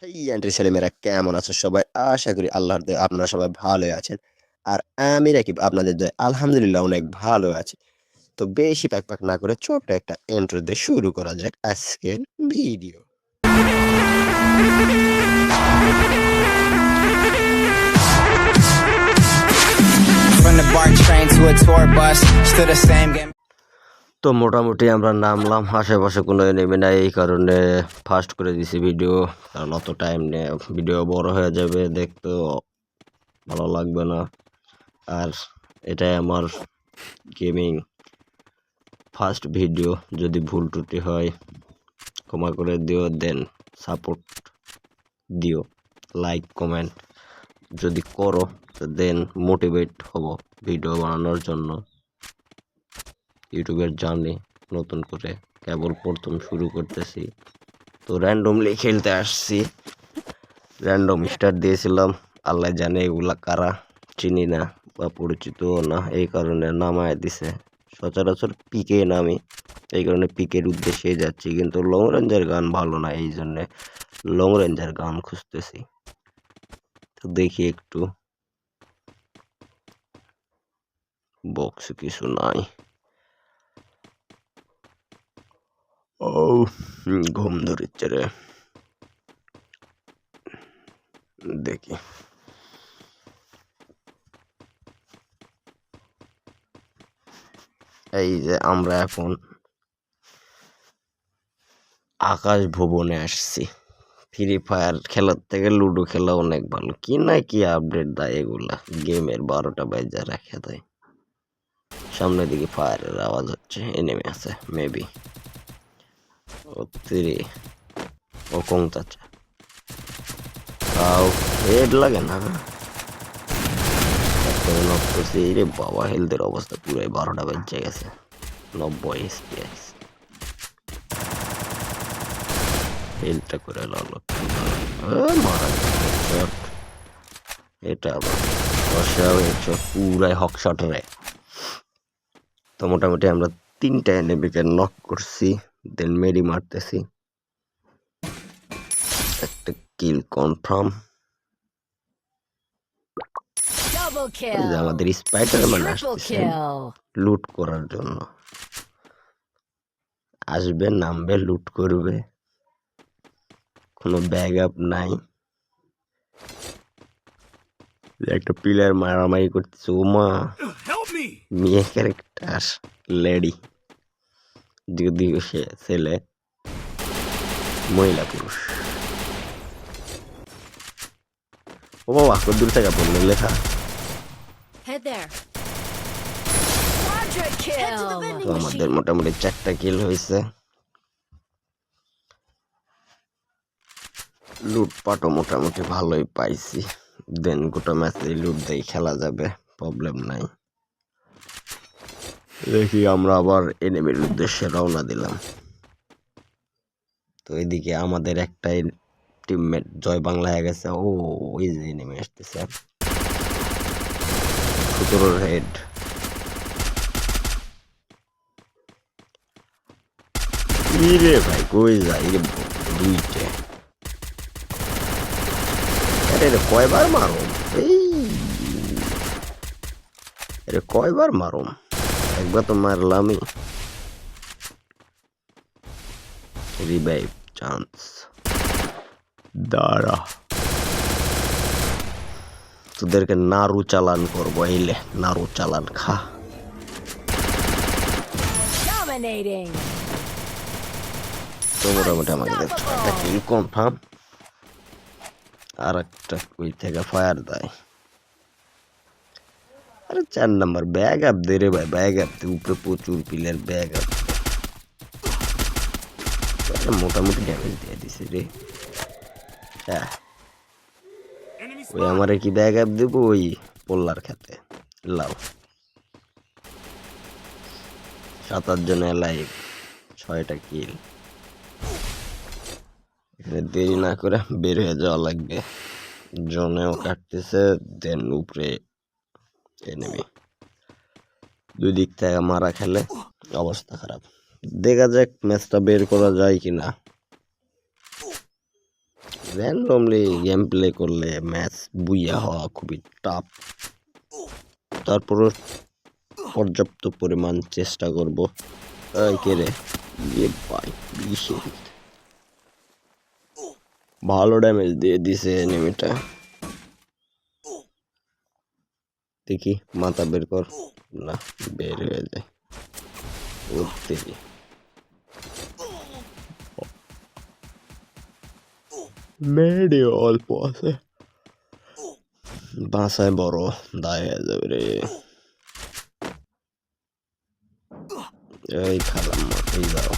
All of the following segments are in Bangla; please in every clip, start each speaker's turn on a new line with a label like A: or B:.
A: এই আন্টির ছেলেমেয়েরা কেমন আছো সবাই? আশা করি আল্লাহর দয়ায় আপনারা সবাই ভালোই আছেন। আর আমি রাকিব আপনাদের দয়ায় আলহামদুলিল্লাহ অনেক ভালো আছি। তো বেশি প্যাক না করে ছোট্ট একটা ইন্ট্রো দিয়ে শুরু করা যাক আজকের video.
B: From the BART train to a tour bus, still the same game.
A: তো মোটামুটি আমরা নামলাম, আশেপাশে কোনো এনিমি নাই, এই কারণে ফাস্ট করে দিছি ভিডিও। কারণ অত টাইম নিয়ে ভিডিও বড় হয়ে যাবে, দেখতেও ভালো লাগবে না। আর এটাই আমার গেমিং ফার্স্ট ভিডিও, যদি ভুল ত্রুটি হয় ক্ষমা করে দিও। দেন সাপোর্ট দিও, লাইক কমেন্ট যদি করো তো দেন মোটিভেট হব ভিডিও বানানোর জন্য। ইউটিউবের জার্নি নতুন করে কেবল প্রথম শুরু করতেছি, তো র্যান্ডমলি খেলতে আসছি। র্যান্ডম স্টার্ট দিয়েছিলাম, আল্লাহ জানে এগুলা কারা, চিনি না বা পরিচিতও না, এই কারণে নামায় দিছে। সচরাচর পিকে নামি, এই কারণে পিকের উদ্দেশ্যে যাচ্ছি, কিন্তু লং রেঞ্জের গান ভালো না, এই জন্যে লং রেঞ্জের গান খুঁজতেছি। তো দেখি একটু, বক্স কিছু নাই। ও ঘুম ধরিচ্ছে রে, দেখি। এই যে আমরা এখন আকাশ ভুবনে আসছি। ফ্রি ফায়ার খেলার থেকে লুডো খেলা অনেক ভালো। কি না কি আপডেট দেয় এগুলা, গেমের 12টা বাজে রেখে দেয়। সামনের দিকে ফায়ারের আওয়াজ হচ্ছে, এনিমি আছে মেবি। ও তিরি, ও কং চাচা, তাও হেড লাগে না। নক করছি রে বাবা, হেলথের অবস্থা পুরাই 12টা বেজে গেছে। 90 এসপিএস হেলথটা করে লালো, মারা গেছে। এটা আবার বর্ষা হয়েছে পুরাই হকশট রে। তো মোটামুটি আমরা 3টা এনিমিকে নক করছি, দেন মেডি মারতেছি। একটা কিল কনফার্ম।
C: Double
A: আমাদের
C: kill.
A: স্পাইডারম্যান
C: Triple
A: আসতেছে
C: kill.
A: লুট করার জন্য। আসবে, নামবে, লুট করবে, কোনো ব্যাগ আপ নাই। একটা পিলার মারামারি করতেছে, ও মা, মেয়ে ক্যারেক্টার লেডি, যদিও সে ছেলে, মহিলা পুরুষ। ও বাবা, কত দূর থেকে পড়লো লেখা।
C: Head there. Quadra kill.
A: তো আমাদের মোটামুটি 4টা কিল হয়েছে। লুটপাটও মোটামুটি ভালোই পাইছি। দেন গোটা ম্যাচে লুট দিয়ে খেলা যাবে, প্রবলেম নাই। দেখি আমরা আবার এনিমির উদ্দেশ্যে রওনা দিলাম। তো এদিকে আমাদের একটাই টিমমেট জয় বাংলা হয়ে গেছে। ও ওই যে এনিমি আসতেছে, 17 হেড। ইরে ভাই কই যায় রে, 2টে। আরে কয়বার মারুম, এই কয়বার মারুম, একবার তো মারলামই। রিভাইভ চান্স, দাঁড়া তোদেরকে নাড়ু চালান করবো, এলে নাড়ু চালান খা।
C: Dominating.
A: তো মোটামুটি আমাদের 6টা কিল কনফার্ম। আর একটা ওই থেকে ফায়ার দেয়। আরে 4 নাম্বার ব্যাগ আপ দে রে ভাই, ব্যাগ আপ দে, উপরে প্রচুর পিলের ব্যাগ আপ। মোটামুটি ড্যামেজ দিয়ে দিছে রে। হ্যাঁ, ওই আমারে কি ব্যাগ আপ দেবো ওই পোল্লার খেতে। লাও 7-8 জন লাইভ, 6টা কিল। এখানে দেরি না করে বের হয়ে যাওয়া লাগবে। জনেও কাটতেছে, দেন উপরে এনিমি। 2 দিক থেকে মারা খেলে অবস্থা খারাপ। দেখা যাক ম্যাচটা বের করা যায় কিনা। র্যান্ডমলি গেম প্লে করলে ম্যাচ বুইয়া হওয়া খুবই টাফ। তারপরও পর্যাপ্ত পরিমাণ চেষ্টা করব। এই কে রে? ইয়ে ভাই, ভালো ড্যামেজ দিয়ে দিছে এনিমিটা। দেখি মাথা বের কর। না, বের হয়ে যায়। উঠতে মেডি অল্প আছে, বাসায় বড় দায় হয়ে যাবে রে। এই খালাম এই যাও।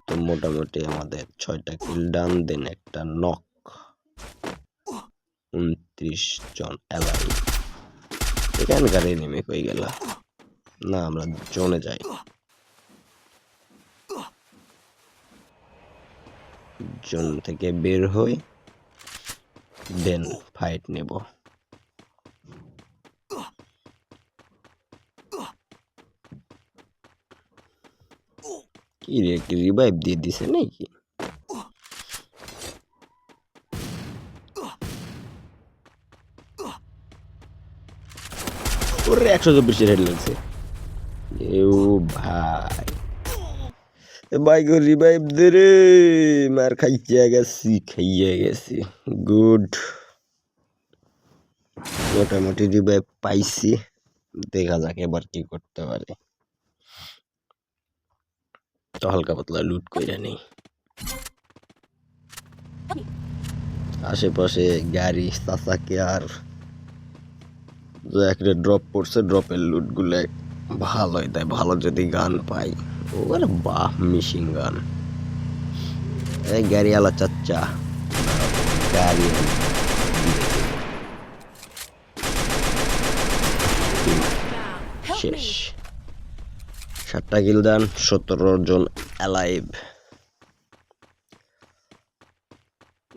A: তো মোটামুটি আমাদের 6টা কিল ডান, দেন একটা নক, 29 জন এলাই। এখানকার এনিমি কই গেল? না, আমরা জোনে যাই। জোন থেকে বের হই, দেন ফাইট নেব। কি রে, কি রিভাইভ দিয়ে দিছে নাকি? ওরে 124 রেড লাগছে। এও ভাই, ভাই গো রিভাইভ দে রে। মার খাইয়ে গেছি। গুড, মোটামুটি রিভাইভ পাইছি। দেখা যাক এবার কি করতে পারে। তো হালকা পাতলা লুট কইরা নেই। আশেপাশে গাড়ি চাচাকে আর একটা ড্রপ করছে, ড্রপের লুট গুলো ভালোই দেয়। ভালো যদি গান পাই, ওরে বাহ, মিশিং গান। এই গাড়িওয়ালা চাচা, গাড়ি শেষ। 7টা কিল দেন, 17 জন অ্যালাইভ।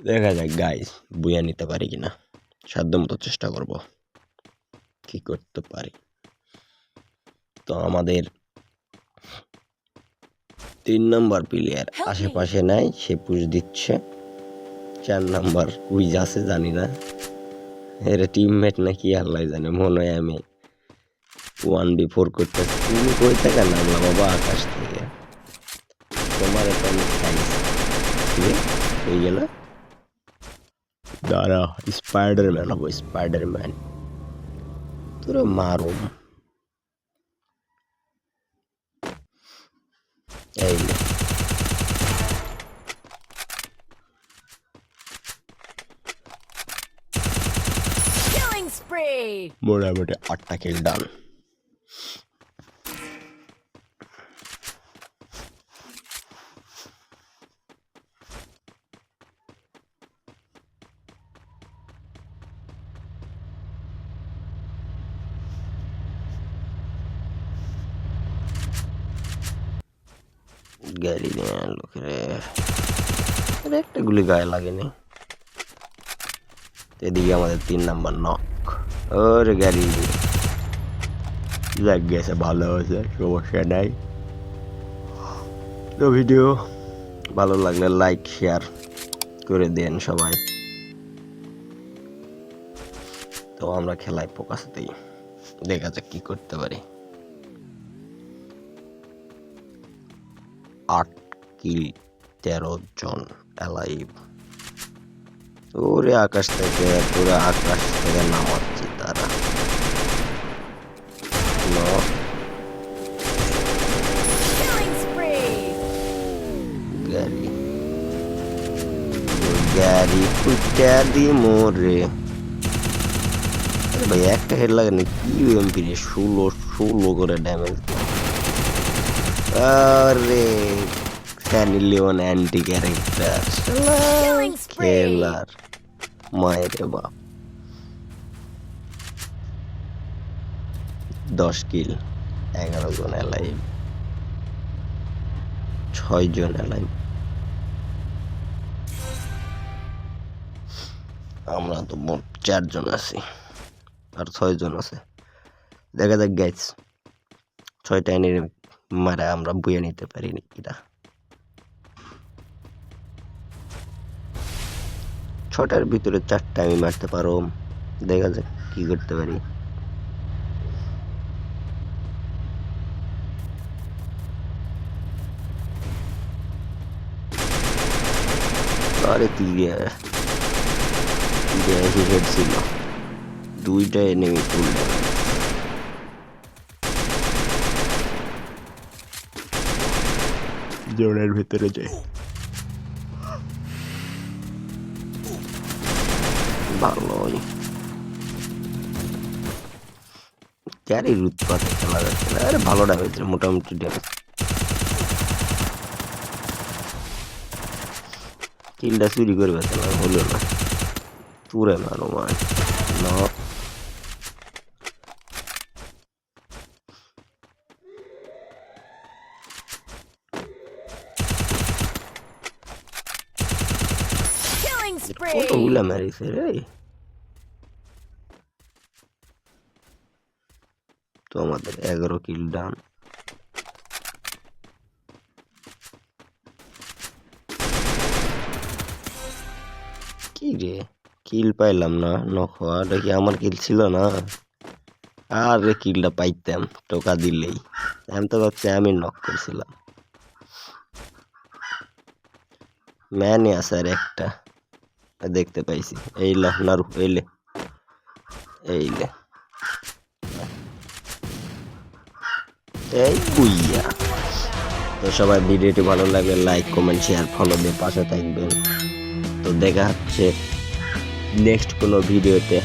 A: দেখা যাক গাইস, বুয়া নিতে পারি কিনা। সাধ্যমতো চেষ্টা করব, কি করতে পারি। তো আমাদের 3 নাম্বার প্লেয়ার আশেপাশে নাই, সে পুশ দিচ্ছে। 4 নাম্বার কুইজ আছে জানি না, এর টিমমেট নাকি আল্লাহ জানে। মনে হয় আমি 1v4 করতে। তুমি কই থেকে নামলা বাবা? আকাশ থেকে। তোমার তো আমি খাইছি। হয়ে গেল। দাঁড়া, স্পাইডারম্যান হবো, স্পাইডারম্যান। তোরা মারুম। এই নে।
C: Killing spree.
A: মোটামুটি 8টা কিল ডান। গাড়ি নিয়ে লোকেরে একটা গুলি গায়ে লাগেনি। এদিকে আমাদের 3 নাম্বার নক। ওরে গাড়ি লাগ গেছে, ভালো হয়েছে, সমস্যা নাই। তো ভিডিও ভালো লাগলে লাইক শেয়ার করে দেন সবাই। তো আমরা খেলায় ফোকাস দিই, দেখা যাক কি করতে পারি। 8 কিল, 13 জন অ্যালাইভ। ওরে আকাশ থেকে, পুরো আকাশ থেকে নামাচ্ছি তারা।
C: Killing spree.
A: গাড়ি কুইটা দি মোরে। ভাই একটা হেড লাগে না, কি এমপি রে? 16 করে ড্যামেজ। আরে Sunny Leone anti character
C: Killing spree.
A: খেলার মায়ের বাপ। 10 কিল, 11 জন অ্যালাইভ, 6 জন অ্যালাইভ। আমরা তো মোট 4 জন আছি, আর 6 জন আছে। দেখা যাক গাইস, 6টা এনিমি মারা আমরা বুয়ে নিতে পারি কিনা। 6টার ভিতরে 4টা আমি মারতে পারো, দেখা যাক কি করতে পারি। আরে তীরে হেড ছিল, 2টা এনিমি ফুল ড্যামেজ। জোনের ভিতরে যাই, ভালোই ক্যারির উৎপাতে খেলা যাচ্ছে না। আরে ভালো ড্যামেজ, মোটামুটি ড্যামেজ। কিলটা চুরি করবে না, হলো না, তুরে মারো মার না।
C: Killing spree.
A: কতগুলা মারিছে রে। তো আমাদের 11 কিল ডান। কি রে, কিল পাইলাম না, নক হওয়াটা কি আমার কিল ছিল না? আর রে কিলটা পাইতাম টোকা দিলেই, আমি তো ভাবছি আমি নক করছিলাম। ম্যানে আছে আর একটা, দেখতে পাইছি। এই লা নারু, এইলে এইলে, এই বুইয়া। তো সবাই ভিডিওটি ভালো লাগলে লাইক কমেন্ট শেয়ার ফলো দিয়ে পাশে থাকবেন। তো দেখা হচ্ছে নেক্সট কোনো ভিডিওতে।